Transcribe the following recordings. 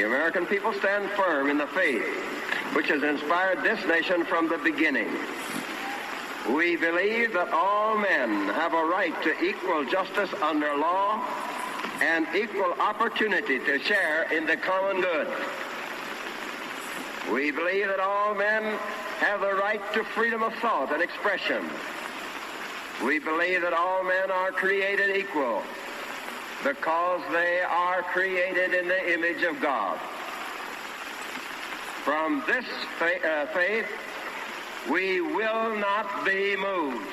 the American people stand firm in the faith which has inspired this nation from the beginning. We believe that all men have a right to equal justice under law and equal opportunity to share in the common good. We believe that all men have the right to freedom of thought and expression. We believe that all men are created equal because they are created in the image of God. From this faith, we will not be moved.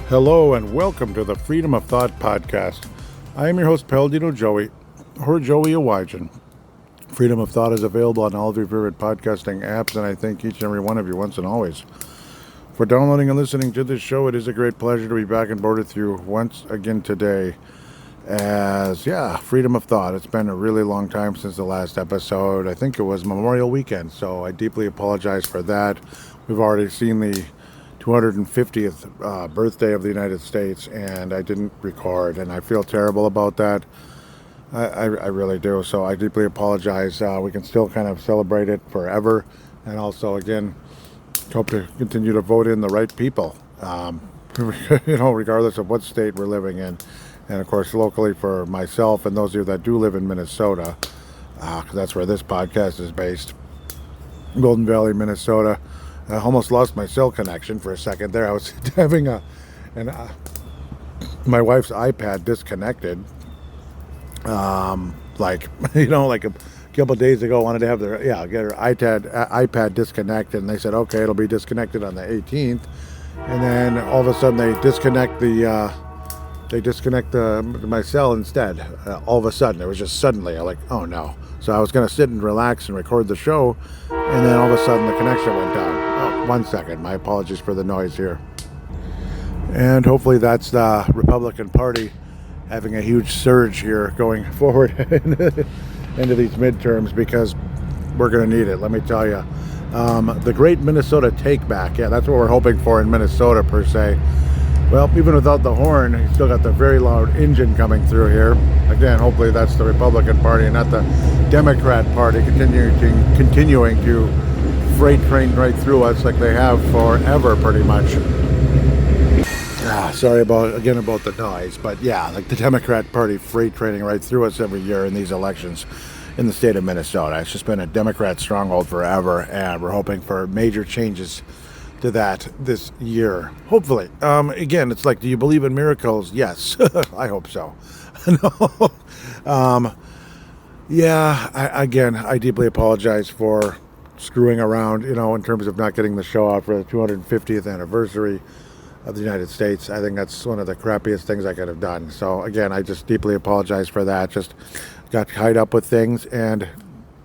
Hello and welcome to the Freedom of Thought podcast. I am your host, Paladinolive, or Joey Awajan. Freedom of Thought is available on all of your favorite podcasting apps, and I thank each and every one of you once and always for downloading and listening to this show. It is a great pleasure to be back on board with you once again today. Freedom of Thought. It's been a really long time since the last episode. I think it was Memorial Weekend, so I deeply apologize for that. We've already seen the 250th birthday of the United States, and I didn't record, and I feel terrible about that. I really do, so I deeply apologize. We can still kind of celebrate it forever, and also, again, hope to continue to vote in the right people, regardless of what state we're living in. And, of course, locally for myself and those of you that do live in Minnesota, because that's where this podcast is based, Golden Valley, Minnesota. I almost lost my cell connection for a second there. I was having my wife's iPad disconnected. Like a couple of days ago, wanted to have get her iPad disconnected, and they said, okay, it'll be disconnected on the 18th. And then all of a sudden they disconnect my cell instead. All of a sudden, it was just suddenly. I'm like, oh no. So I was going to sit and relax and record the show, and then all of a sudden the connection went down. Oh, 1 second. My apologies for the noise here. And hopefully that's the Republican Party having a huge surge here going forward into these midterms, because we're going to need it, let me tell you. The great Minnesota take back. Yeah, that's what we're hoping for in Minnesota, per se. Well, even without the horn, you still got the very loud engine coming through here. Again, hopefully that's the Republican Party and not the Democrat Party continuing to freight train right through us like they have forever, pretty much. Sorry about the noise, but yeah, like the Democrat Party freight training right through us every year in these elections in the state of Minnesota. It's just been a Democrat stronghold forever, and we're hoping for major changes to that this year, hopefully. Again, it's like, do you believe in miracles? Yes. I hope so. No. I deeply apologize for screwing around, in terms of not getting the show out for the 250th anniversary of the United States. I think that's one of the crappiest things I could have done. So again, I just deeply apologize for that. Just got tied up with things and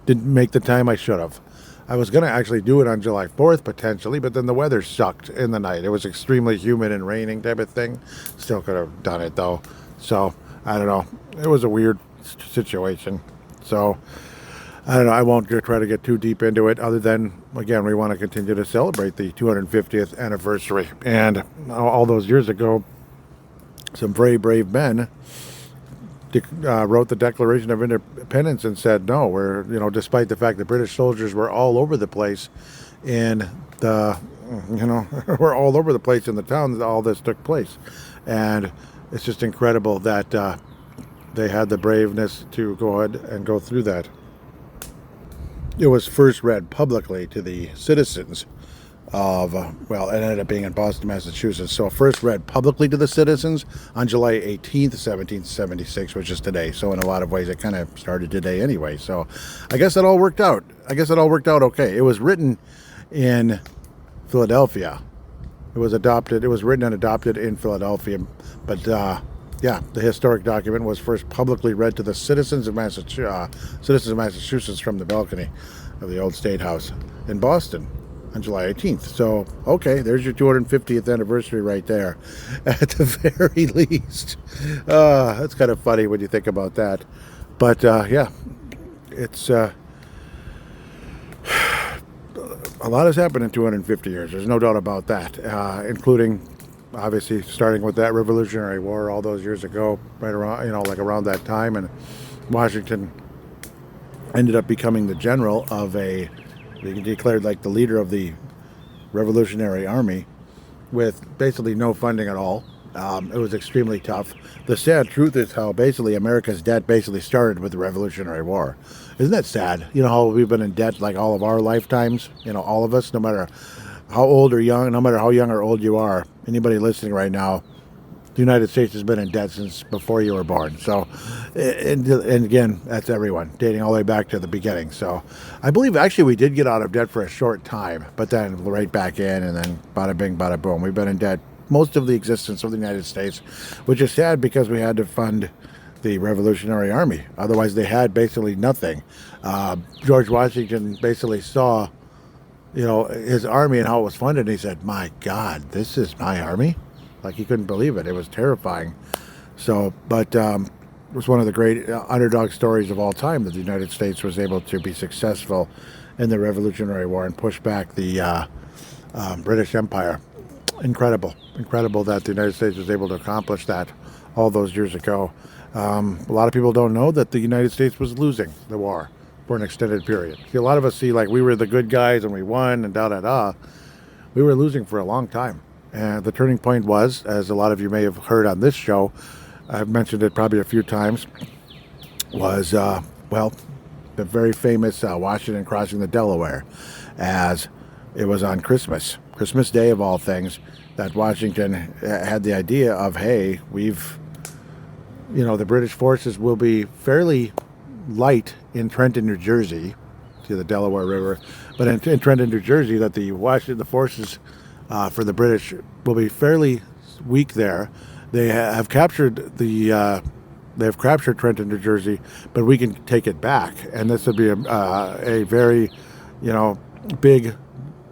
didn't make the time I should have. I was going to actually do it on July 4th, potentially, but then the weather sucked in the night. It was extremely humid and raining type of thing. Still could have done it, though. So, I don't know. It was a weird situation. So, I don't know. I won't try to get too deep into it, other than, again, we want to continue to celebrate the 250th anniversary. And all those years ago, some very brave men wrote the Declaration of Independence and said, no, we're, despite the fact that British soldiers were all over the place in the, were all over the place in the town that all this took place. And it's just incredible that they had the braveness to go ahead and go through that. It was first read publicly to the citizens well, it ended up being in Boston, Massachusetts. So first read publicly to the citizens on July 18th, 1776, which is today. So in a lot of ways, it kind of started today anyway. So I guess it all worked out. Okay. It was written in Philadelphia. It was written and adopted in Philadelphia. But yeah, the historic document was first publicly read to the citizens of Massachusetts from the balcony of the old State House in Boston on July 18th. So, okay, there's your 250th anniversary right there, at the very least. That's kind of funny when you think about that. But, yeah, it's... a lot has happened in 250 years. There's no doubt about that, including, obviously, starting with that Revolutionary War all those years ago, right around, like around that time. And Washington ended up becoming the general of they declared like the leader of the Revolutionary Army with basically no funding at all. It was extremely tough. The sad truth is how basically America's debt basically started with the Revolutionary War. Isn't that sad? You know how we've been in debt like all of our lifetimes? All of us, no matter how old or young, no matter how young or old you are, anybody listening right now, the United States has been in debt since before you were born. So, and again, that's everyone, dating all the way back to the beginning. So, I believe actually we did get out of debt for a short time, but then right back in, and then bada bing, bada boom. We've been in debt most of the existence of the United States, which is sad because we had to fund the Revolutionary Army. Otherwise, they had basically nothing. George Washington basically saw, his army and how it was funded, and he said, "My God, this is my army." Like he couldn't believe it. It was terrifying. So, but it was one of the great underdog stories of all time that the United States was able to be successful in the Revolutionary War and push back the British Empire. Incredible that the United States was able to accomplish that all those years ago. A lot of people don't know that the United States was losing the war for an extended period. See, a lot of us see like we were the good guys and we won and da-da-da. We were losing for a long time. And the turning point was, as a lot of you may have heard on this show, I've mentioned it probably a few times, was, the very famous Washington crossing the Delaware, as it was on Christmas Day of all things, that Washington had the idea of, hey, the British forces will be fairly light in Trenton, New Jersey, to the Delaware River, but in Trenton, New Jersey, that the forces for the British will be fairly weak there. They have captured they've captured Trenton, New Jersey, but we can take it back, and this would be a very, big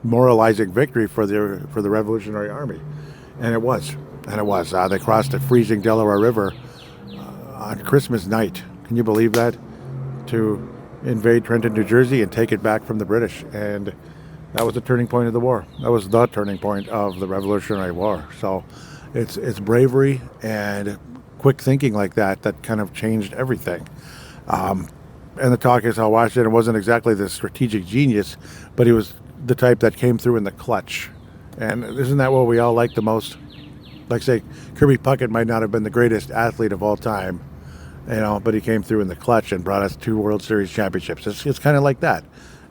moralizing victory for the Revolutionary Army, and it was. They crossed the freezing Delaware River on Christmas night. Can you believe that? To invade Trenton, New Jersey, and take it back from the British, and that was the turning point of the war. That was the turning point of the Revolutionary War. So it's bravery and quick thinking like that kind of changed everything. And the talk is how Washington wasn't exactly the strategic genius, but he was the type that came through in the clutch. And isn't that what we all like the most? Like, say, Kirby Puckett might not have been the greatest athlete of all time, but he came through in the clutch and brought us 2 World Series championships. It's kind of like that.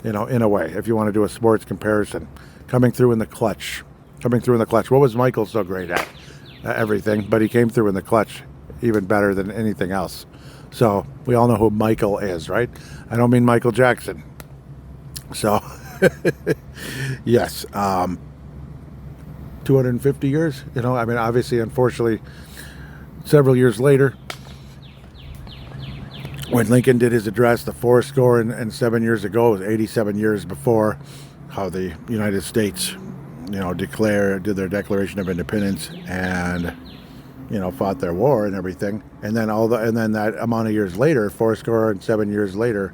In a way, if you want to do a sports comparison, coming through in the clutch. What was Michael so great at? Everything, but he came through in the clutch even better than anything else. So we all know who Michael is, right? I don't mean Michael Jackson. So, yes, 250 years, obviously, unfortunately, several years later, when Lincoln did his address, the 407 years ago, it was 87 years before how the United States, did their Declaration of Independence and, fought their war and everything. And then that amount of years later, 407 years later,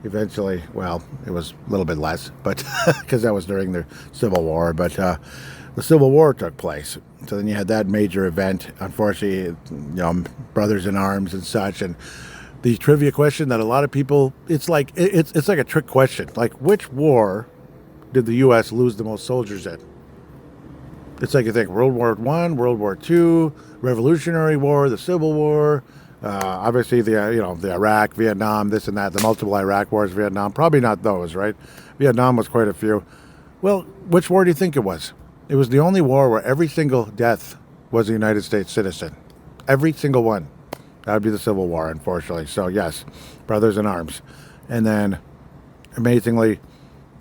eventually, it was a little bit less, but because that was during the Civil War, but the Civil War took place. So then you had that major event, unfortunately, brothers in arms and such. And the trivia question that a lot of people, it's like a trick question. Like, which war did the U.S. lose the most soldiers in? It's like you think World War I, World War II, Revolutionary War, the Civil War, obviously the Iraq, Vietnam, this and that, the multiple Iraq wars, Vietnam. Probably not those, right? Vietnam was quite a few. Well, which war do you think it was? It was the only war where every single death was a United States citizen. Every single one. That would be the Civil War, unfortunately. So, yes, brothers in arms. And then, amazingly,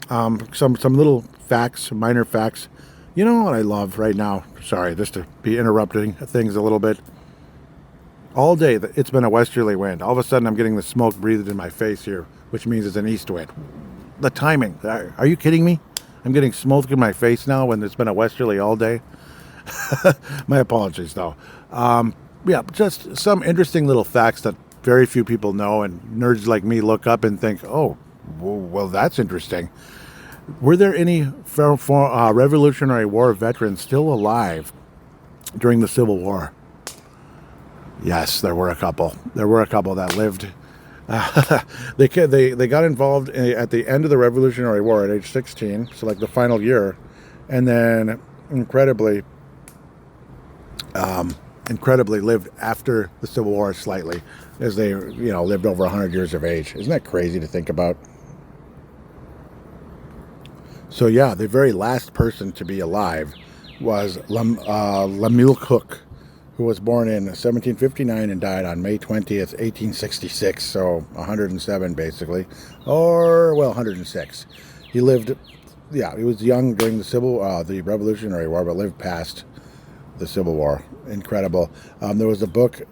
some little facts, minor facts. You know what I love right now? Sorry, just to be interrupting things a little bit. All day, it's been a westerly wind. All of a sudden, I'm getting the smoke breathed in my face here, which means it's an east wind. The timing. Are you kidding me? I'm getting smoke in my face now when it's been a westerly all day. My apologies, though. Yeah, just some interesting little facts that very few people know, and nerds like me look up and think, oh, well, that's interesting. Were there any Revolutionary War veterans still alive during the Civil War? Yes, there were a couple. There were a couple that lived. They got involved at the end of the Revolutionary War at age 16, so like the final year, and then incredibly lived after the Civil War slightly, as they lived over 100 years of age. Isn't that crazy to think about? So yeah, the very last person to be alive was Lemuel Cook, who was born in 1759 and died on May 20th, 1866, so 107 basically, or, well, 106. He lived, he was young during the Revolutionary War, but lived past the Civil War. Incredible. There was a book,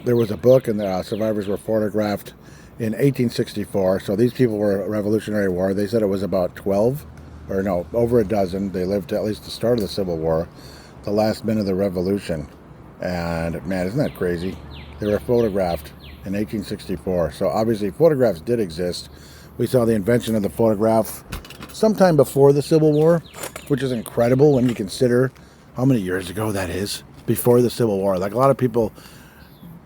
and the survivors were photographed in 1864, so these people were Revolutionary War. They said it was about 12, or no, over a dozen. They lived at least the start of the Civil War, the last men of the Revolution. And man, isn't that crazy? They were photographed in 1864. So obviously photographs did exist. We saw the invention of the photograph sometime before the Civil War, which is incredible when you consider how many years ago that is, before the Civil War. Like a lot of people,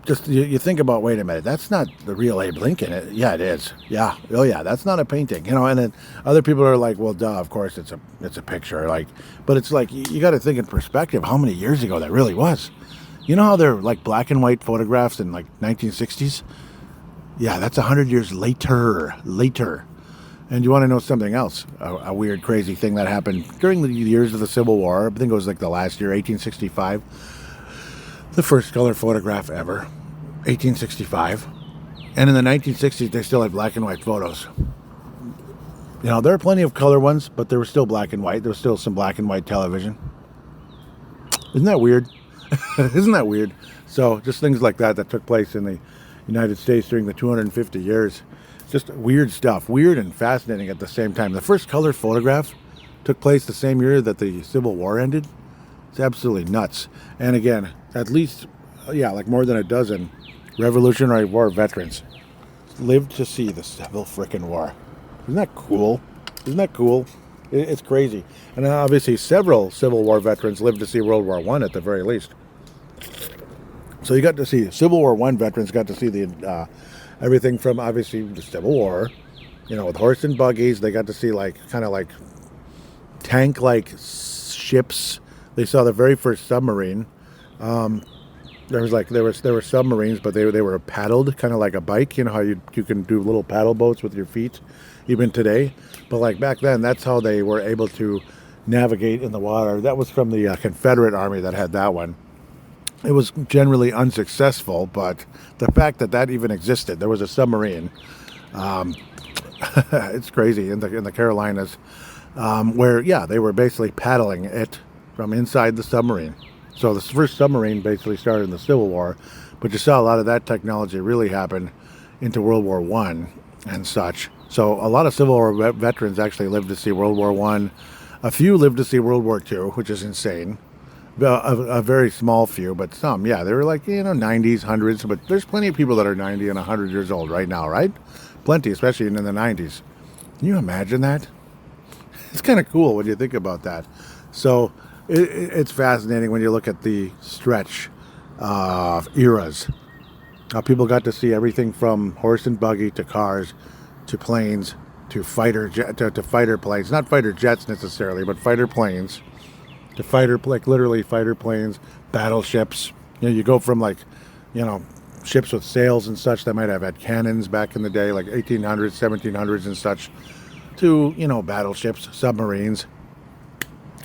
just you think about, wait a minute, that's not the real Abe Lincoln. Yeah, it is. Yeah. Oh yeah, that's not a painting. And then other people are like, well, duh, of course it's a picture. Like, but it's like, you got to think in perspective how many years ago that really was. You know how they're like black and white photographs in like 1960s? Yeah, that's 100 years later. And you want to know something else? A weird, crazy thing that happened during the years of the Civil War. I think it was like the last year, 1865. The first color photograph ever, 1865. And in the 1960s, they still had black and white photos. There are plenty of color ones, but there was still black and white. There was still some black and white television. Isn't that weird? Isn't that weird? So just things like that took place in the United States during the 250 years. Just weird stuff. Weird and fascinating at the same time. The first color photograph took place the same year that the Civil War ended. It's absolutely nuts. And again, at least, like more than a dozen Revolutionary War veterans lived to see the Civil frickin' War. Isn't that cool? It's crazy. And obviously several Civil War veterans lived to see World War I at the very least. So you got to see Civil War I veterans got to see the everything from obviously the Civil War, with horse and buggies. They got to see kind of like tank-like ships. They saw the very first submarine. There were submarines, but they were paddled, kind of like a bike. You know how you can do little paddle boats with your feet, even today. But like back then, that's how they were able to navigate in the water. That was from the Confederate Army that had that one. It was generally unsuccessful, but the fact that even existed, there was a submarine. It's crazy in the Carolinas, where they were basically paddling it from inside the submarine. So the first submarine basically started in the Civil War, but you saw a lot of that technology really happen into World War I and such. So a lot of Civil War veterans actually lived to see World War I. A few lived to see World War II, which is insane. A very small few, but some, they were like, 90s, 100s, but there's plenty of people that are 90 and 100 years old right now, right? Plenty, especially in the 90s. Can you imagine that? It's kind of cool when you think about that. So it's fascinating when you look at the stretch of eras. People got to see everything from horse and buggy to cars to planes to fighter planes. Not fighter jets necessarily, but fighter planes. To literally fighter planes, battleships. You go from ships with sails and such that might have had cannons back in the day, like 1800s, 1700s and such, to, you know, battleships, submarines.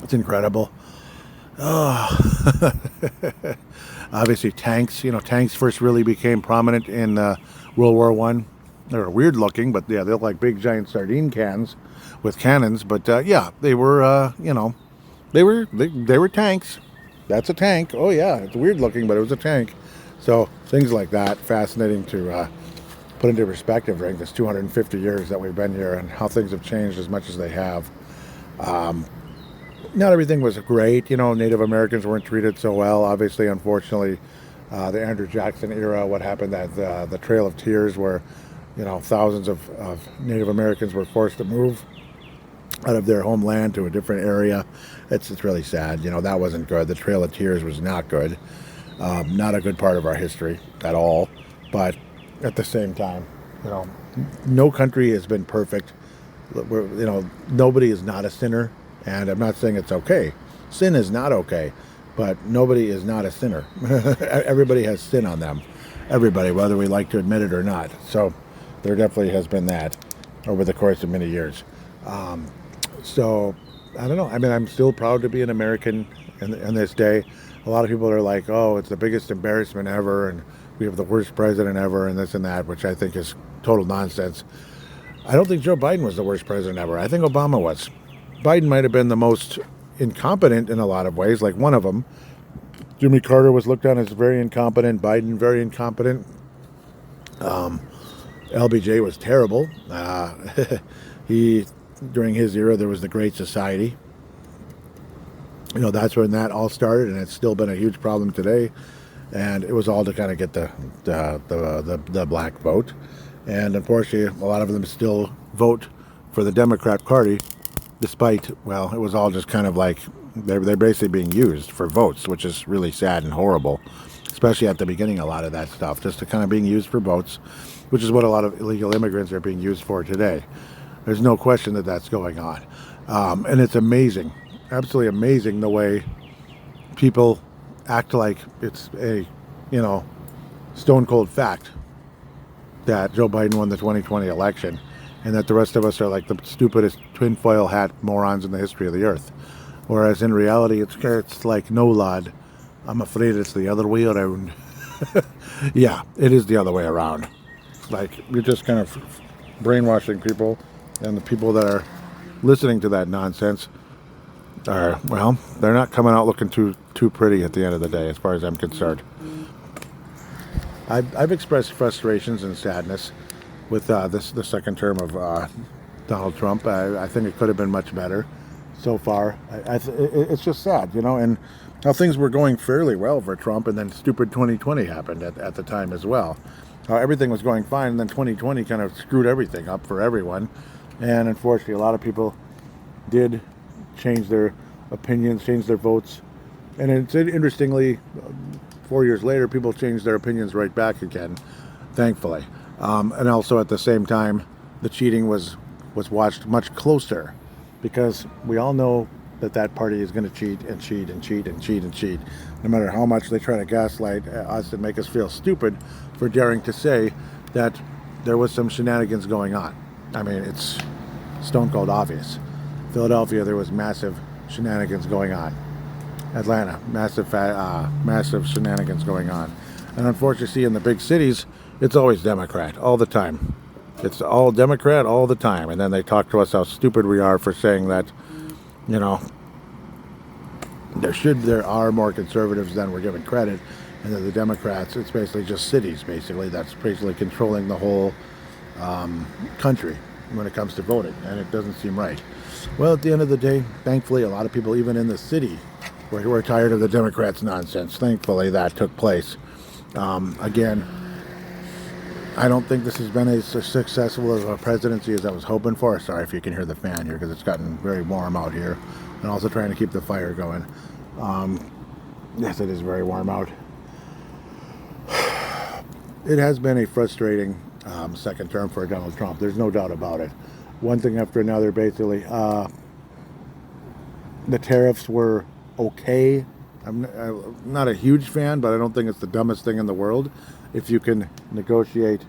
It's incredible. Oh, obviously tanks. You know, tanks first really became prominent in World War One. They were weird looking, but yeah, they look like big giant sardine cans with cannons. But yeah, they were, you know, they were tanks. That's a tank. Oh yeah, it's weird looking, but it was a tank. So things like that, fascinating to put into perspective during this 250 years that we've been here and how things have changed as much as they have. Not everything was great. You know, Native Americans weren't treated so well. Obviously, unfortunately, the Andrew Jackson era, what happened at the Trail of Tears, where, you know, thousands of Native Americans were forced to move out of their homeland to a different area. It's really sad. You know, that wasn't good. The Trail of Tears was not good. Not a good part of our history at all. But at the same time, you know, no country has been perfect. You know, nobody is not a sinner. And I'm not saying it's okay. Sin is not okay. But nobody is not a sinner. Everybody has sin on them. Everybody, whether we like to admit it or not. So there definitely has been that over the course of many years. So I don't know. I mean, I'm still proud to be an American in this day. A lot of people are like, oh, it's the biggest embarrassment ever, and we have the worst president ever, and this and that, which I think is total nonsense. I don't think Joe Biden was the worst president ever. I think Obama was. Biden might have been the most incompetent in a lot of ways, like one of them. Jimmy Carter was looked on as very incompetent. Biden, very incompetent. LBJ was terrible. During his era, there was the Great Society. You know, that's when that all started, and it's still been a huge problem today. And it was all to kind of get the black vote. And unfortunately, a lot of them still vote for the Democrat Party, despite, well, it was all just kind of like they're basically being used for votes, which is really sad and horrible, especially at the beginning. A lot of that stuff just to kind of being used for votes, which is what a lot of illegal immigrants are being used for today. There's no question that that's going on, and it's amazing, absolutely amazing, the way people act like it's a, you know, stone cold fact that Joe Biden won the 2020 election, and that the rest of us are like the stupidest tinfoil hat morons in the history of the earth. Whereas in reality, it's like, no, lad, I'm afraid it's the other way around. Yeah, it is the other way around. Like, you're just kind of brainwashing people, and the people that are listening to that nonsense are, well, they're not coming out looking too pretty at the end of the day, as far as I'm concerned. I've expressed frustrations and sadness with the second term of Donald Trump. I think it could have been much better so far. It's just sad, you know, and how things were going fairly well for Trump, and then stupid 2020 happened at the time as well. How everything was going fine, and then 2020 kind of screwed everything up for everyone. And unfortunately, a lot of people did change their opinions, change their votes. And it's interestingly, 4 years later, people changed their opinions right back again, thankfully. And also at the same time, the cheating was watched much closer, because we all know that party is going to cheat and cheat and cheat and cheat and cheat, no matter how much they try to gaslight us and make us feel stupid for daring to say that there was some shenanigans going on. I mean, it's stone cold obvious. Philadelphia, there was massive shenanigans going on. Atlanta, massive shenanigans going on. And unfortunately, in the big cities, it's always Democrat all the time. It's all Democrat all the time. And then they talk to us how stupid we are for saying that, you know, there are more conservatives than we're given credit, and that the Democrats, it's basically just cities, basically, that's basically controlling the whole country when it comes to voting, and it doesn't seem right. Well, at the end of the day, thankfully, a lot of people, even in the city, were tired of the Democrats' nonsense. Thankfully, that took place. Again, I don't think this has been as successful of a presidency as I was hoping for. Sorry if you can hear the fan here, because it's gotten very warm out here, and also trying to keep the fire going. Yes, it is very warm out. It has been a frustrating second term for Donald Trump. There's no doubt about it. One thing after another, basically. The tariffs were okay. I'm not a huge fan, but I don't think it's the dumbest thing in the world. If you can negotiate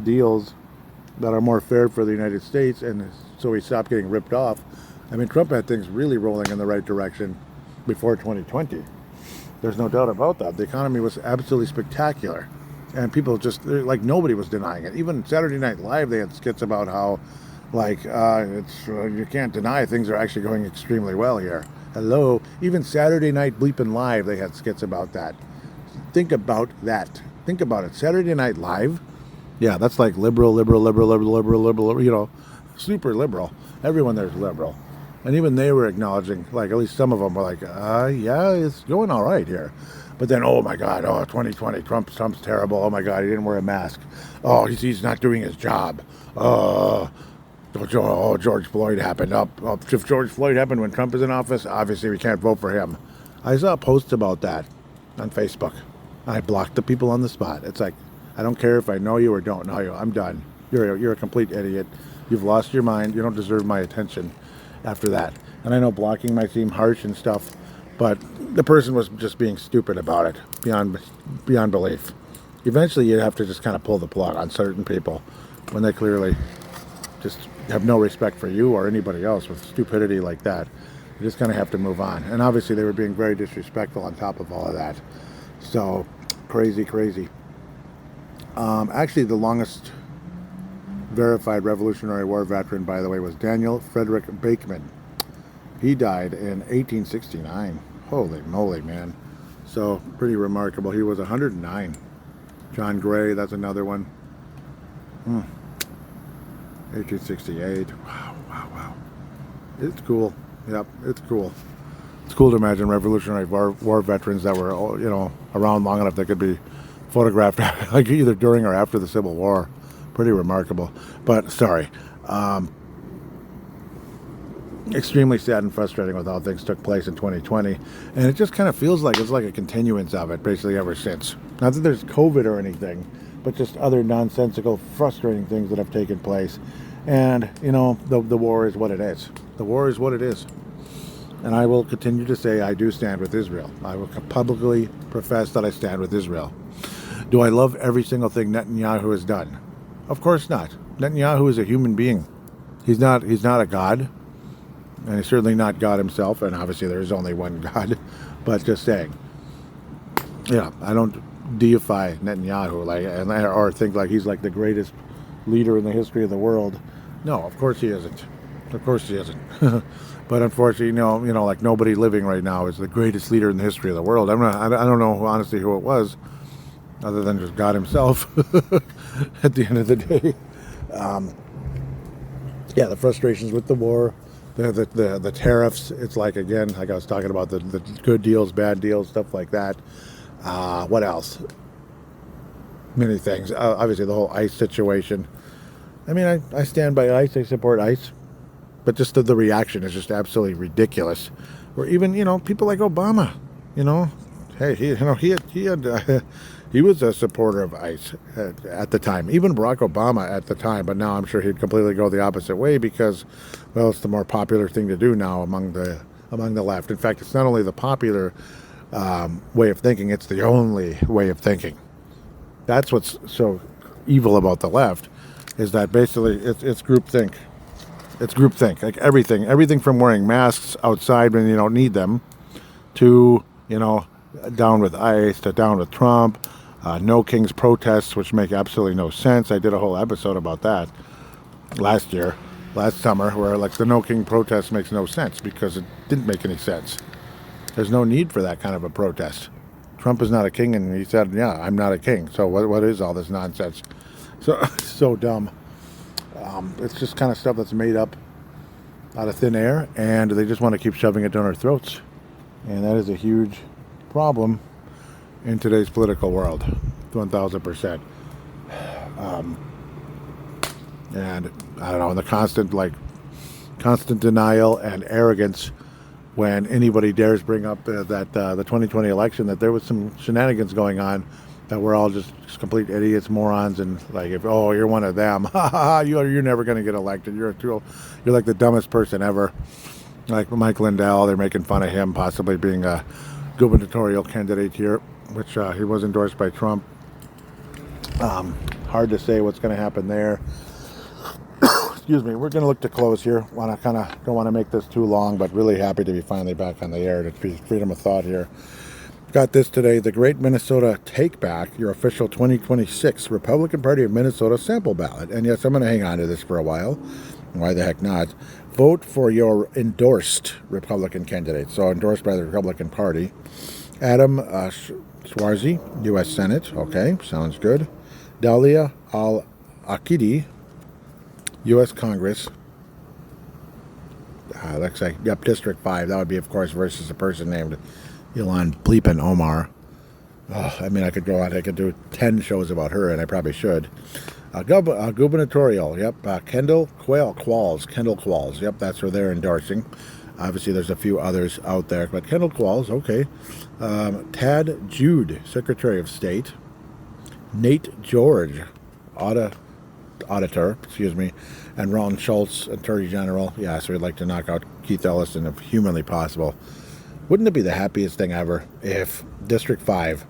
deals that are more fair for the United States and so he stopped getting ripped off. I mean, Trump had things really rolling in the right direction before 2020. There's no doubt about that. The economy was absolutely spectacular. And people just, like, nobody was denying it. Even Saturday Night Live, they had skits about how, like, you can't deny things are actually going extremely well here. Hello. Even Saturday Night Bleepin' Live, they had skits about that. Think about that. Think about it. Saturday Night Live, yeah, that's like liberal, you know, super liberal. Everyone there's liberal. And even they were acknowledging, like, at least some of them were like, yeah, it's going all right here. But then, oh my God, 2020, Trump's terrible. Oh my God, he didn't wear a mask. Oh, he's not doing his job. George Floyd happened. If George Floyd happened when Trump is in office, obviously we can't vote for him. I saw posts about that on Facebook. I blocked the people on the spot. It's like, I don't care if I know you or don't know you. I'm done. You're a complete idiot. You've lost your mind. You don't deserve my attention after that. And I know blocking might seem harsh and stuff, but the person was just being stupid about it, beyond belief. Eventually, you have to just kind of pull the plug on certain people when they clearly just have no respect for you or anybody else with stupidity like that. You just kind of have to move on. And obviously, they were being very disrespectful on top of all of that. So, crazy. Actually, the longest verified Revolutionary War veteran, by the way, was Daniel Frederick Bakeman. He died in 1869. Holy moly, man. So, pretty remarkable. He was 109. John Gray, that's another one. 1868. Wow. It's cool. Yep, it's cool. It's cool to imagine Revolutionary War veterans that were, around long enough that could be photographed like either during or after the Civil War. Pretty remarkable. But, sorry. Extremely sad and frustrating with how things took place in 2020. And it just kind of feels like it's like a continuance of it, basically, ever since. Not that there's COVID or anything, but just other nonsensical, frustrating things that have taken place. And, the war is what it is. The war is what it is. And I will continue to say I do stand with Israel. I will publicly profess that I stand with Israel. Do I love every single thing Netanyahu has done? Of course not. Netanyahu is a human being. He's not a god. And he's certainly not God himself. And obviously there is only one God. But just saying. Yeah, I don't deify Netanyahu or think like he's like the greatest leader in the history of the world. No, of course he isn't. But unfortunately, like nobody living right now is the greatest leader in the history of the world. I don't know honestly who it was, other than just God himself. At the end of the day, the frustrations with the war, the tariffs. It's like, again, like I was talking about, the good deals, bad deals, stuff like that. What else? Many things. Obviously, the whole ICE situation. I mean, I stand by ICE. I support ICE. But just the reaction is just absolutely ridiculous. Or even, people like Obama, hey, he was a supporter of ICE at the time. Even Barack Obama at the time. But now I'm sure he'd completely go the opposite way because, well, it's the more popular thing to do now among the left. In fact, it's not only the popular way of thinking, it's the only way of thinking. That's what's so evil about the left, is that basically it's groupthink. It's groupthink. Like everything from wearing masks outside when you don't need them, to down with ICE, to down with Trump, no King's protests, which make absolutely no sense. I did a whole episode about that last summer, where like the no King protest makes no sense because it didn't make any sense. There's no need for that kind of a protest. Trump is not a king, and he said, yeah, I'm not a king. So what is all this nonsense? So dumb. It's just kind of stuff that's made up out of thin air, and they just want to keep shoving it down our throats. And that is a huge problem in today's political world, 1,000%. And I don't know, the constant denial and arrogance when anybody dares bring up the 2020 election, that there was some shenanigans going on, that we're all just complete idiots, morons, and like, if you're one of them, you're never going to get elected. You're like the dumbest person ever. Like Mike Lindell, they're making fun of him possibly being a gubernatorial candidate here, which he was endorsed by Trump. Hard to say what's going to happen there. excuse me, we're going to look to close here. Don't want to make this too long, but really happy to be finally back on the air to be freedom of thought here. Got this today, the Great Minnesota Take Back, your official 2026 Republican Party of Minnesota sample ballot. And yes, I'm going to hang on to this for a while. Why the heck not? Vote for your endorsed Republican candidate. So endorsed by the Republican Party. Adam Schwarze, U.S. Senate. Okay, sounds good. Dalia Al-Akidi, U.S. Congress. Looks like, yep, District 5. That would be, of course, versus a person named Ilan Bleepin Omar. Oh, I mean, I could go out. I could do 10 shows about her, and I probably should. Gubernatorial. Yep. Kendall Qualls. Yep, that's who they're endorsing. Obviously, there's a few others out there, but Kendall Qualls, okay. Tad Jude, Secretary of State. Nate George, Auditor, and Ron Schultz, Attorney General. Yeah, so we'd like to knock out Keith Ellison if humanly possible. Wouldn't it be the happiest thing ever if District 5,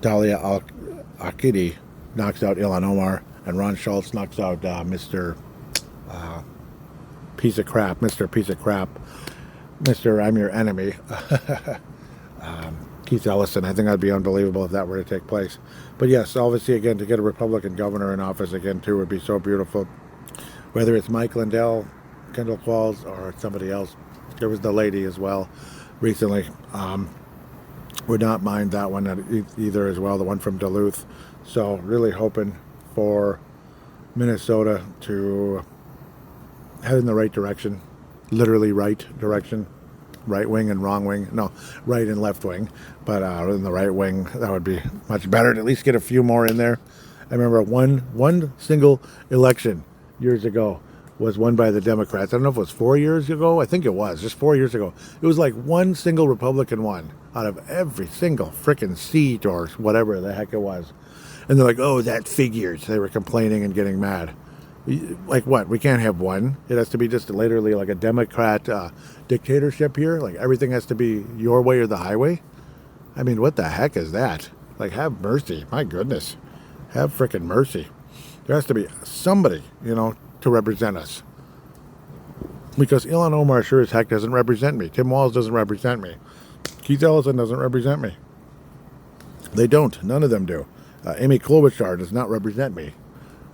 Dalia Al-Akidi, knocks out Ilhan Omar, and Ron Schultz knocks out Mr. Piece of Crap, Mr. I'm Your Enemy, Keith Ellison. I think that'd be unbelievable if that were to take place. But yes, obviously, again, to get a Republican governor in office again, too, would be so beautiful. Whether it's Mike Lindell, Kendall Qualls, or somebody else. There was the lady as well recently. Would not mind that one either as well, the one from Duluth. So really hoping for Minnesota to head in the right direction, literally right direction, right wing and wrong wing. No, right and left wing, but in the right wing, that would be much better to at least get a few more in there. I remember one single election years ago was won by the Democrats. I don't know if it was 4 years ago. I think it was just 4 years ago. It was like one single Republican won out of every single frickin' seat or whatever the heck it was. And they're like, oh, that figures. They were complaining and getting mad. Like what? We can't have one. It has to be just literally like a Democrat dictatorship here. Like everything has to be your way or the highway. I mean, what the heck is that? Like, have mercy. My goodness. Have frickin' mercy. There has to be somebody, to represent us. Because Ilhan Omar sure as heck doesn't represent me. Tim Walz doesn't represent me. Keith Ellison doesn't represent me. They don't. None of them do. Amy Klobuchar does not represent me.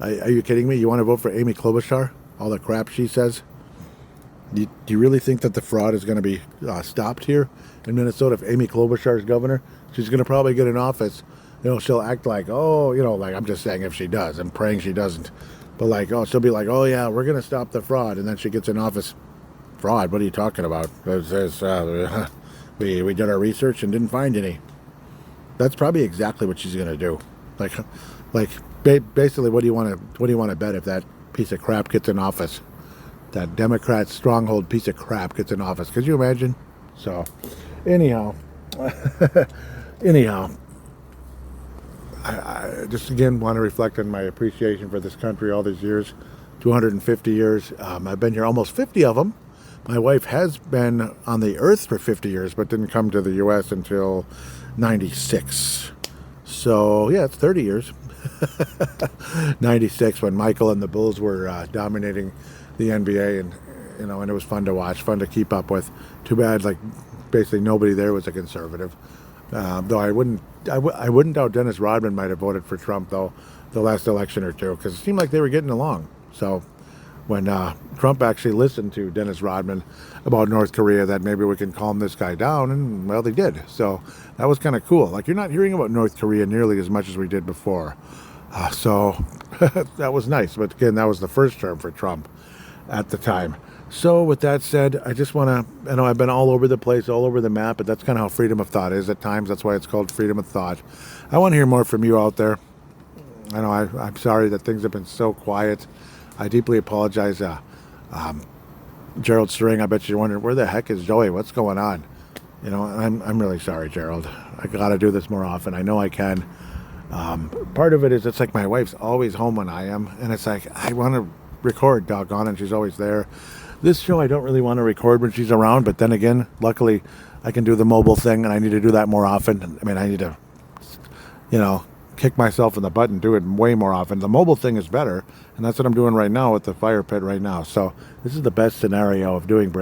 Are you kidding me? You want to vote for Amy Klobuchar? All the crap she says? Do you really think that the fraud is going to be stopped here in Minnesota if Amy Klobuchar is governor? She's going to probably get in office. She'll act like, like I'm just saying if she does. I'm praying she doesn't. But she'll be like, oh yeah, we're going to stop the fraud. And then she gets in office. Fraud? What are you talking about? We did our research and didn't find any. That's probably exactly what she's going to do. Basically, what do you want to bet if that piece of crap gets in office? That Democrat stronghold piece of crap gets in office. Could you imagine? So, anyhow, I just again want to reflect on my appreciation for this country all these years, 250 years. I've been here almost 50 of them. My wife has been on the earth for 50 years, but didn't come to the U.S. until 96. So, yeah, it's 30 years. 96 when Michael and the Bulls were dominating the NBA, and it was fun to watch, fun to keep up with. Too bad, basically nobody there was a conservative. Though I wouldn't doubt Dennis Rodman might have voted for Trump, though, the last election or two, because it seemed like they were getting along. So when Trump actually listened to Dennis Rodman about North Korea, that maybe we can calm this guy down, and, well, they did. So that was kind of cool. You're not hearing about North Korea nearly as much as we did before. So that was nice. But again, that was the first term for Trump at the time. So with that said, I just want to, I've been all over the place, all over the map, but that's kind of how freedom of thought is at times. That's why it's called freedom of thought. I want to hear more from you out there. I know I'm sorry that things have been so quiet. I deeply apologize. Gerald String, I bet you're wondering, where the heck is Joey? What's going on? I'm really sorry, Gerald. I got to do this more often. I know I can. Part of it is it's like my wife's always home when I am, and it's like I want to record, doggone, and she's always there. This show I don't really want to record when she's around, but then again, luckily I can do the mobile thing, and I need to do that more often. I mean, I need to, kick myself in the butt and do it way more often. The mobile thing is better, and that's what I'm doing right now with the fire pit right now. So this is the best scenario of doing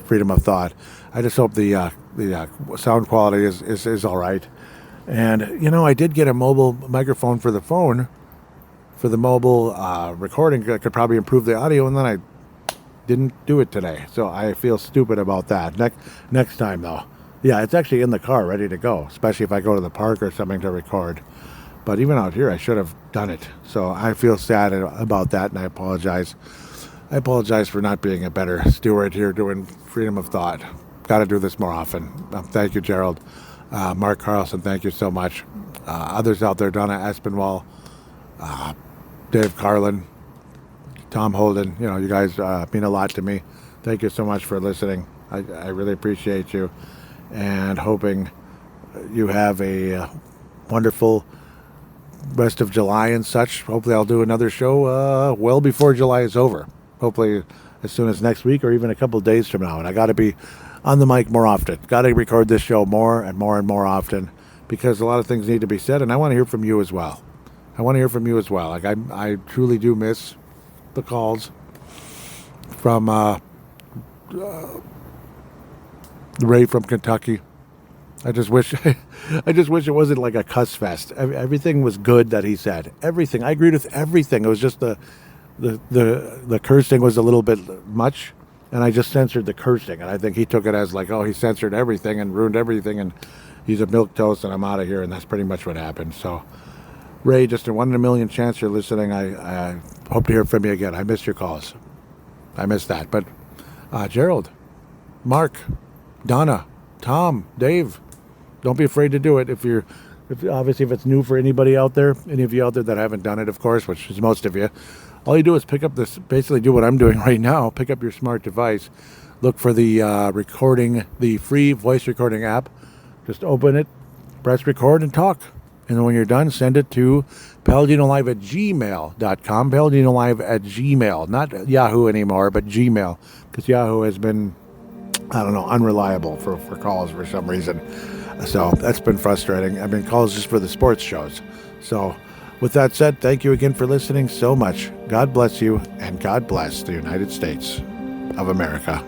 freedom of thought. I just hope the sound quality is all right. And, you know, I did get a mobile microphone for the phone, for the mobile recording. I could probably improve the audio, and then I didn't do it today. So I feel stupid about that. Next time, though. Yeah, it's actually in the car, ready to go, especially if I go to the park or something to record. But even out here, I should have done it. So I feel sad about that, and I apologize. I apologize for not being a better steward here doing freedom of thought. Got to do this more often. Thank you, Gerald. Mark Carlson, thank you so much. Others out there, Donna Aspinwall, Dave Carlin, Tom Holden, you know, you guys mean a lot to me. Thank you so much for listening. I really appreciate you, and hoping you have a wonderful rest of July and such. Hopefully I'll do another show well before July is over. Hopefully as soon as next week or even a couple of days from now. And I got to be on the mic more often. Got to record this show more and more and more often, because a lot of things need to be said, and I want to hear from you as well. Like I truly do miss the calls from Ray from Kentucky. I just wish it wasn't like a cuss fest. Everything was good that he said. Everything. I agreed with everything. It was just the cursing was a little bit much, and I just censored the cursing. And I think he took it as like, oh, he censored everything and ruined everything, and he's a milquetoast, and I'm out of here. And that's pretty much what happened. So, Ray, just a 1 in a million chance you're listening. I hope to hear from you again. I missed your calls. I missed that. But Gerald, Mark, Donna, Tom, Dave, don't be afraid to do it. If it's new for anybody out there, any of you out there that haven't done it, of course, which is most of you, all you do is pick up this, basically do what I'm doing right now, pick up your smart device, look for the the free voice recording app, just open it, press record and talk. And then when you're done, send it to paladinolive@gmail.com, paladinolive@gmail, not Yahoo anymore, but Gmail, because Yahoo has been, I don't know, unreliable for calls for some reason. So that's been frustrating. I mean, calls just for the sports shows. So with that said, thank you again for listening so much. God bless you, and God bless the United States of America.